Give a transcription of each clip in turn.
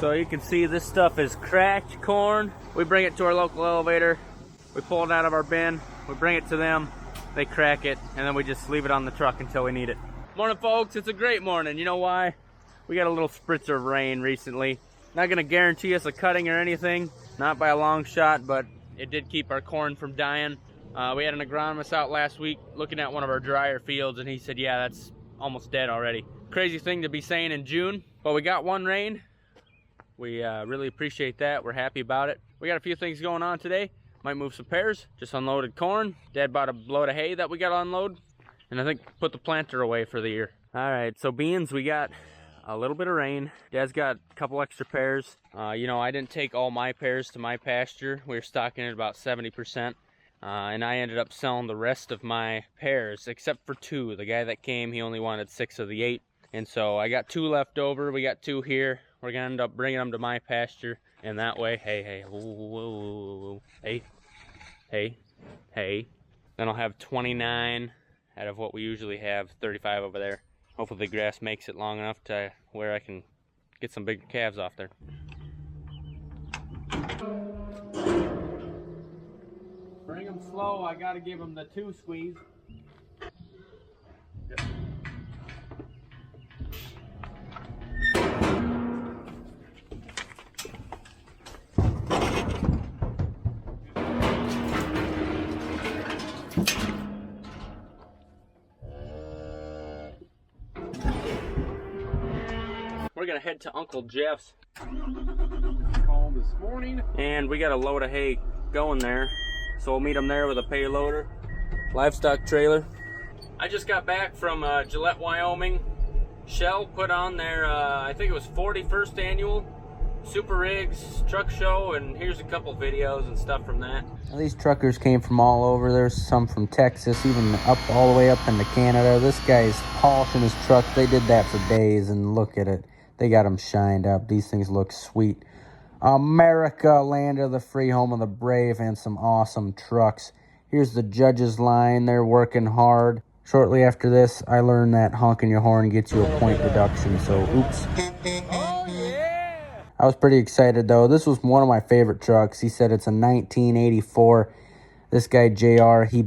So you can see this stuff is cracked corn. We bring it to our local elevator. We pull it out of our bin. We bring it to them. They crack it, and then we just leave it on the truck until we need it. Morning, folks. It's a great morning. You know why? We got a little spritzer of rain recently. Not gonna guarantee us a cutting or anything, not by a long shot, but it did keep our corn from dying. We had an agronomist out last week looking at one of our drier fields, and he said, yeah, that's almost dead already. Crazy thing to be saying in June, but we got one rain. We really appreciate that. We're happy about it. We got a few things going on today. Might move some pears, just unloaded corn. Dad bought a load of hay that we got to unload, and I think put the planter away for the year. All right, so beans, we got a little bit of rain. Dad's got a couple extra pears. You know, I didn't take all my pears to my pasture. We were stocking at about 70%. And I ended up selling the rest of my pears, except for 2. The guy that came, he only wanted 6 of the 8. And so I got 2 left over. We got 2 here. We're going to end up bringing them to my pasture. And that way, hey, then I'll have 29 out of what we usually have, 35 over there. Hopefully the grass makes it long enough to where I can get some big calves off there. Bring them slow. I got to give them the 2 squeeze. Yep. We're gonna head to Uncle Jeff's. Called this morning. And we got a load of hay going there. So we'll meet them there with a payloader, livestock trailer. I just got back from Gillette, Wyoming. Shell put on their, I think it was 41st annual Super Rigs truck show, and here's a couple videos and stuff from that. Well, these truckers came from all over. There's some from Texas, even up all the way up into Canada. This guy's polishing his truck. They did that for days, and look at it. They got them shined up. These things look sweet. America, land of the free, home of the brave, and some awesome trucks. Here's the judges line. They're working hard. Shortly after this, I learned that honking your horn gets you a point deduction, so oops. Oh, yeah! I was pretty excited, though. This was one of my favorite trucks. He said it's a 1984. This guy, JR, he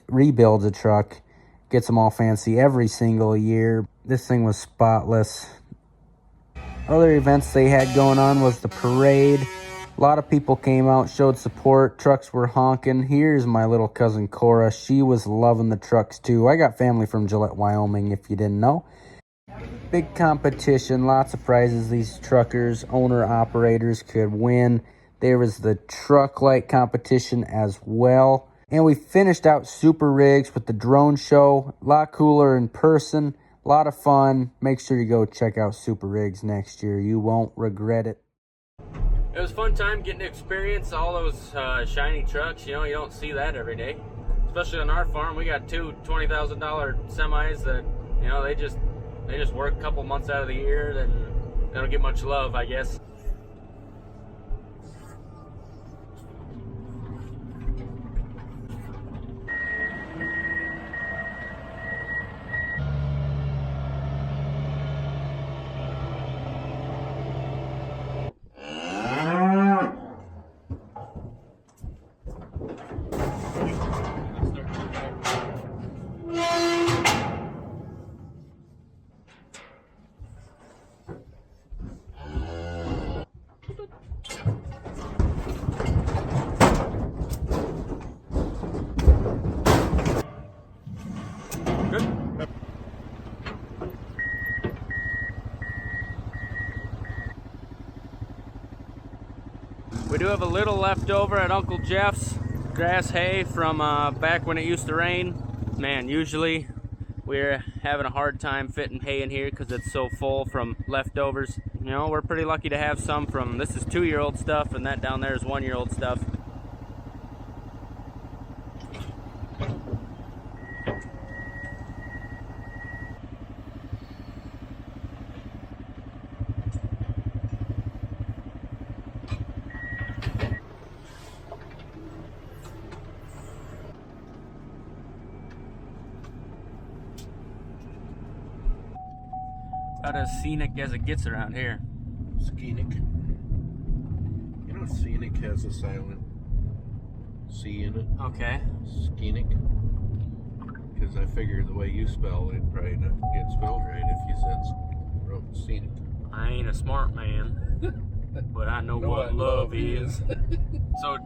rebuilds a truck, gets them all fancy every single year. This thing was spotless. Other events they had going on was the parade. A lot of people came out, showed support. Trucks were honking. Here's my little cousin Cora. She was loving the trucks too. I got family from Gillette, Wyoming, if you didn't know. Big competition, lots of prizes these truckers, owner-operators could win. There was the truck light competition as well. And we finished out Super Rigs with the drone show. A lot cooler in person. A lot of fun. Make sure you go check out Super Rigs next year. You won't regret it. It was a fun time getting to experience all those shiny trucks. You know, you don't see that every day. Especially on our farm, we got 2 $20,000 semis that, you know, they just work a couple months out of the year, then they don't get much love, I guess. We do have a little left over at Uncle Jeff's, grass hay from back when it used to rain. Man, usually we're having a hard time fitting hay in here because it's so full from leftovers. You know, we're pretty lucky to have some from, this is 2-year-old stuff, and that down there is 1-year-old stuff. About as scenic as it gets around here. Scenic. You know, scenic has a silent C in it. Okay. Scenic. Because I figure the way you spell it probably not get spelled right if you wrote scenic. I ain't a smart man, but I know what love is. So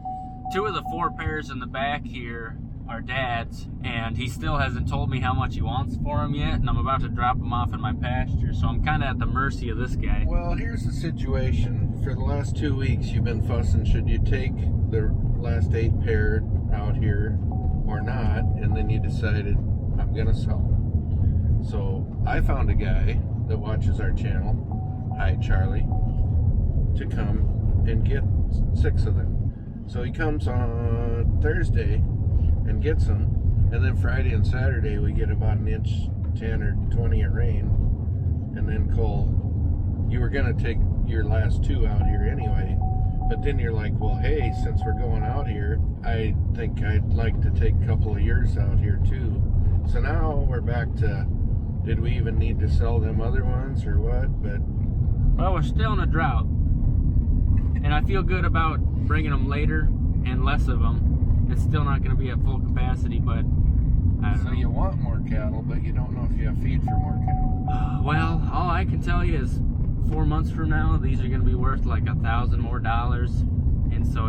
2 of the 4 pairs in the back here are Dad's, and he still hasn't told me how much he wants for them yet, and I'm about to drop them off in my pasture, so I'm kind of at the mercy of this guy. Well, here's the situation. For the last 2 weeks, you've been fussing, should you take the last 8 pair out here or not, and then you decided, I'm gonna sell them. So I found a guy that watches our channel, hi Charlie, to come and get 6 of them. So he comes on Thursday and gets them, and then Friday and Saturday we get about 1 inch 10 or 20 of rain. And then Cole, you were gonna take your last 2 out here anyway, but then you're like, well, hey, since we're going out here, I think I'd like to take a couple of yours out here too. So now we're back to, did we even need to sell them other ones or what? But well, we're still in a drought, and I feel good about bringing them later and less of them. It's still not going to be at full capacity, but I don't know. you want more cattle, but you don't know if you have feed for more cattle. Well, all I can tell you is 4 months from now, these are going to be worth like $1,000 more, and so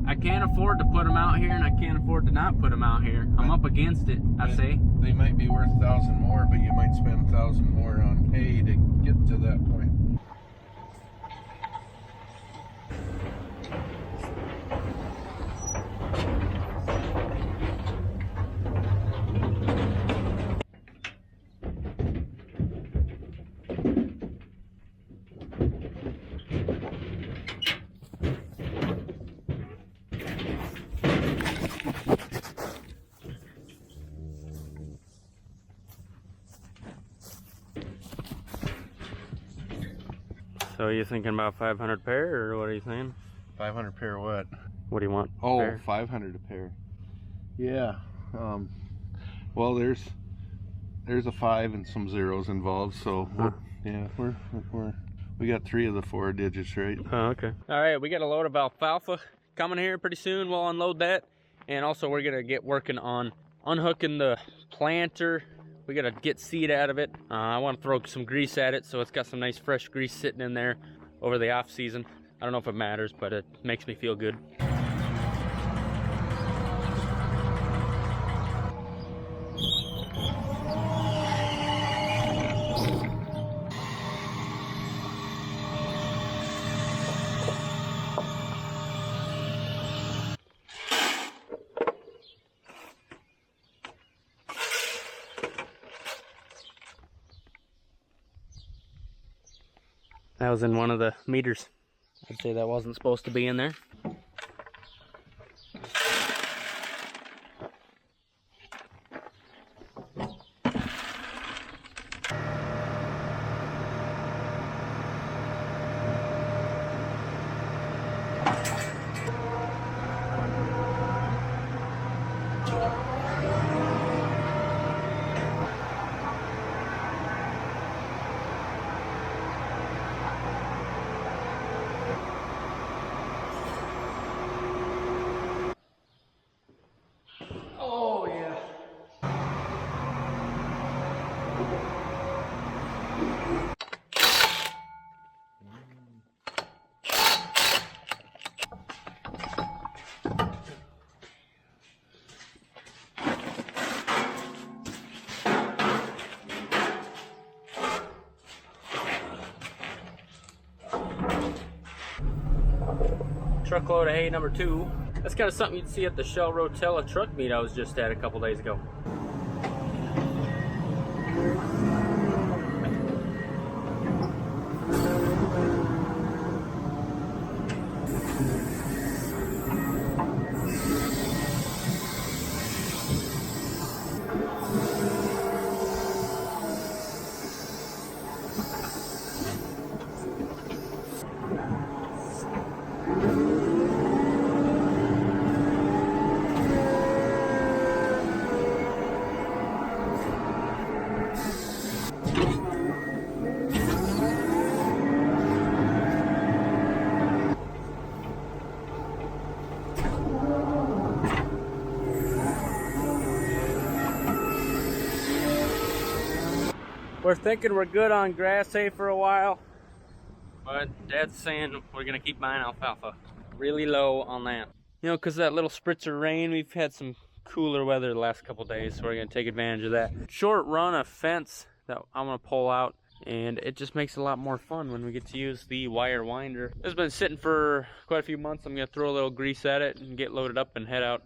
I can't afford to put them out here, and I can't afford to not put them out here. I'm up against it, I say. They might be worth 1,000 more, but you might spend 1,000 more on hay to get to that point. So are you thinking about 500 pair, or what are you saying? 500 pair what? What do you want? Oh, pair? 500 a pair. Yeah. Well, there's a 5 and some zeros involved, so yeah, we got 3 of the 4 digits, right? Oh, okay. All right, we got a load of alfalfa coming here pretty soon. We'll unload that, and also we're gonna get working on unhooking the planter. We gotta get seed out of it. I want to throw some grease at it, so it's got some nice fresh grease sitting in there over the off season. I don't know if it matters, but it makes me feel good. That was in one of the meters. I'd say that wasn't supposed to be in there. Truckload of hay number 2. That's kind of something you'd see at the Shell Rotella truck meet I was just at a couple days ago. We're thinking we're good on grass hay for a while, but Dad's saying we're gonna keep buying alfalfa. Really low on that. You know, because that little spritzer rain, we've had some cooler weather the last couple days, so we're gonna take advantage of that. Short run of fence that I'm gonna pull out, and it just makes it a lot more fun when we get to use the wire winder. This has been sitting for quite a few months. I'm gonna throw a little grease at it and get loaded up and head out.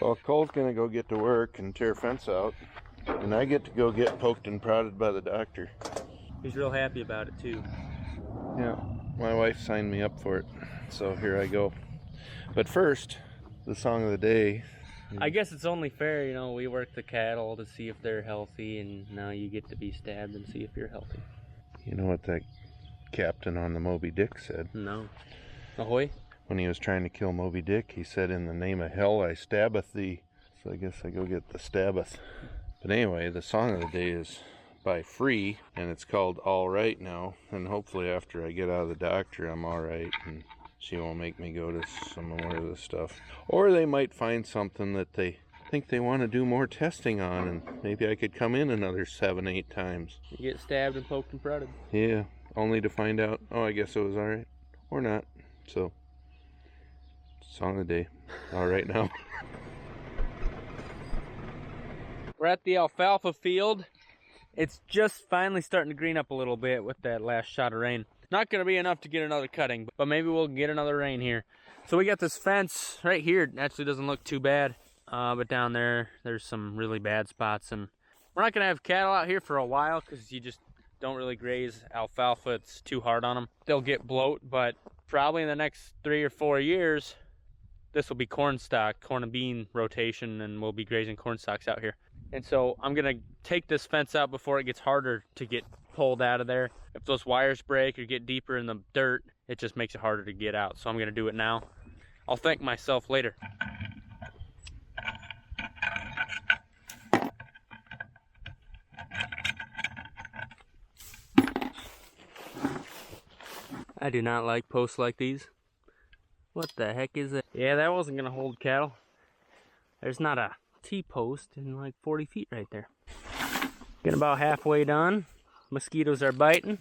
Well, Cole's gonna go get to work and tear a fence out, and I get to go get poked and prodded by the doctor. He's real happy about it too. Yeah, my wife signed me up for it, so here I go. But first, the song of the day. I guess it's only fair, you know, we work the cattle to see if they're healthy, and now you get to be stabbed and see if you're healthy. You know what that captain on the Moby Dick said? No. Ahoy? When he was trying to kill Moby Dick, he said, "In the name of hell, I stabbeth thee." So I guess I go get the stabbeth. But anyway, the song of the day is by Free, and it's called All Right Now. And hopefully after I get out of the doctor, I'm all right, and she won't make me go to some more of this stuff. Or they might find something that they think they want to do more testing on, and maybe I could come in another 7-8 times. You get stabbed and poked and prodded. Yeah, only to find out, oh, I guess it was all right. Or not. So, song of the day. All right now. We're at the alfalfa field. It's just finally starting to green up a little bit with that last shot of rain. Not going to be enough to get another cutting, but maybe we'll get another rain here. So we got this fence right here. It actually doesn't look too bad, but down there, there's some really bad spots. And we're not going to have cattle out here for a while because you just don't really graze alfalfa. It's too hard on them. They'll get bloat, but probably in the next 3 or 4 years, this will be corn stock, corn and bean rotation, and we'll be grazing corn stalks out here. And so I'm gonna take this fence out before it gets harder to get pulled out of there. If those wires break or get deeper in the dirt, it just makes it harder to get out. So I'm gonna do it now. I'll thank myself later. I do not like posts like these. What the heck is it? Yeah, that wasn't gonna hold cattle. There's not a T-post in like 40 feet right there. Getting about halfway done. Mosquitoes are biting.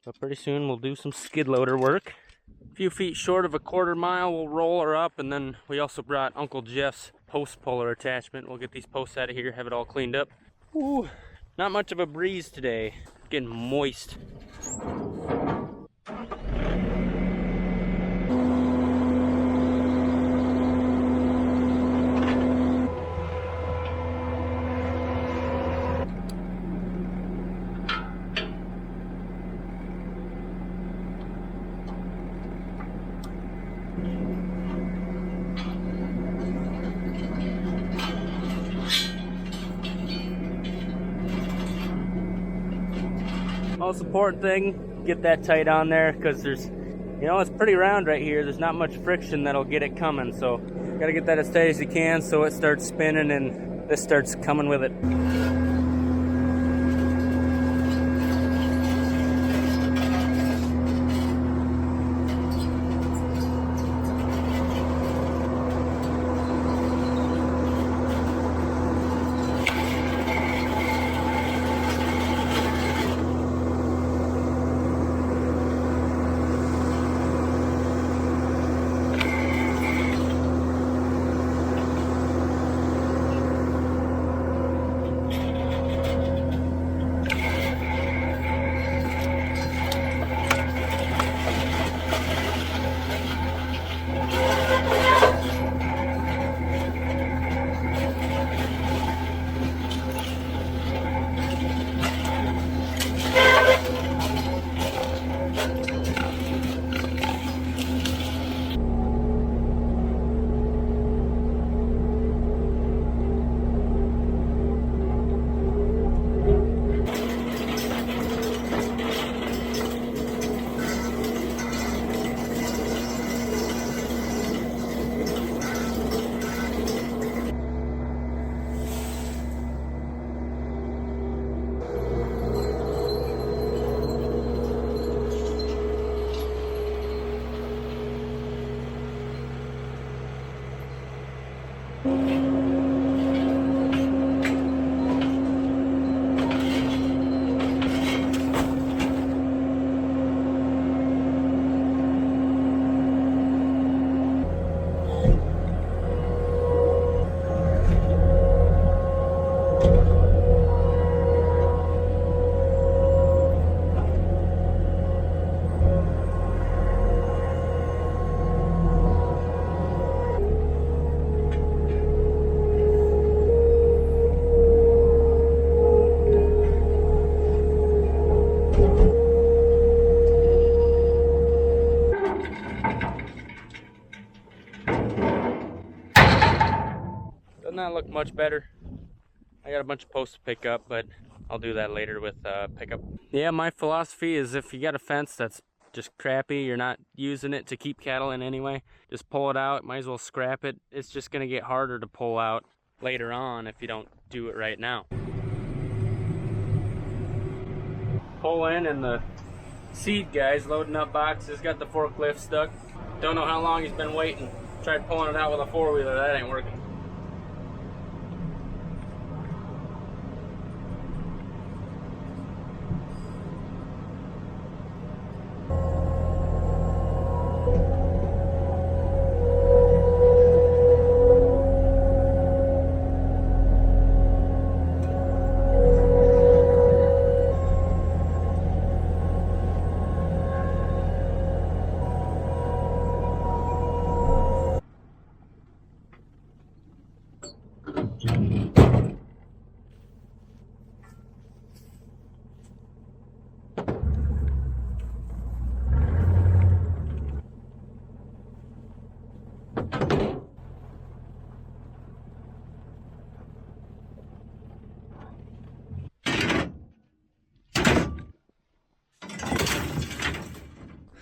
But pretty soon we'll do some skid loader work. A few feet short of a 1/4 mile, we'll roll her up, and then we also brought Uncle Jeff's post puller attachment. We'll get these posts out of here, have it all cleaned up. Ooh, not much of a breeze today. Getting moist. Most important thing, get that tight on there, because there's, you know, it's pretty round right here. There's not much friction that'll get it coming, so gotta get that as tight as you can so it starts spinning and this starts coming with it. look much better. I got a bunch of posts to pick up, but I'll do that later with pickup. Yeah, my philosophy is if you got a fence that's just crappy, you're not using it to keep cattle in anyway, just pull it out. Might as well scrap it. It's just gonna get harder to pull out later on if you don't do it right now. Pull in and the seed guy's loading up boxes, got the forklift stuck. Don't know how long he's been waiting. Tried pulling it out with a four-wheeler, that ain't working.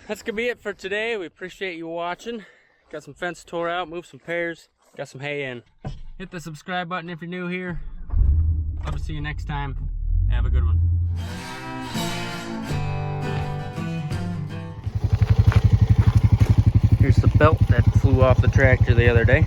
That's gonna be it for today. We appreciate you watching. Got some fence tore out, moved some pairs, got some hay in. Hit the subscribe button if you're new here. Love to see you next time. Have a good one. Here's the belt that flew off the tractor the other day.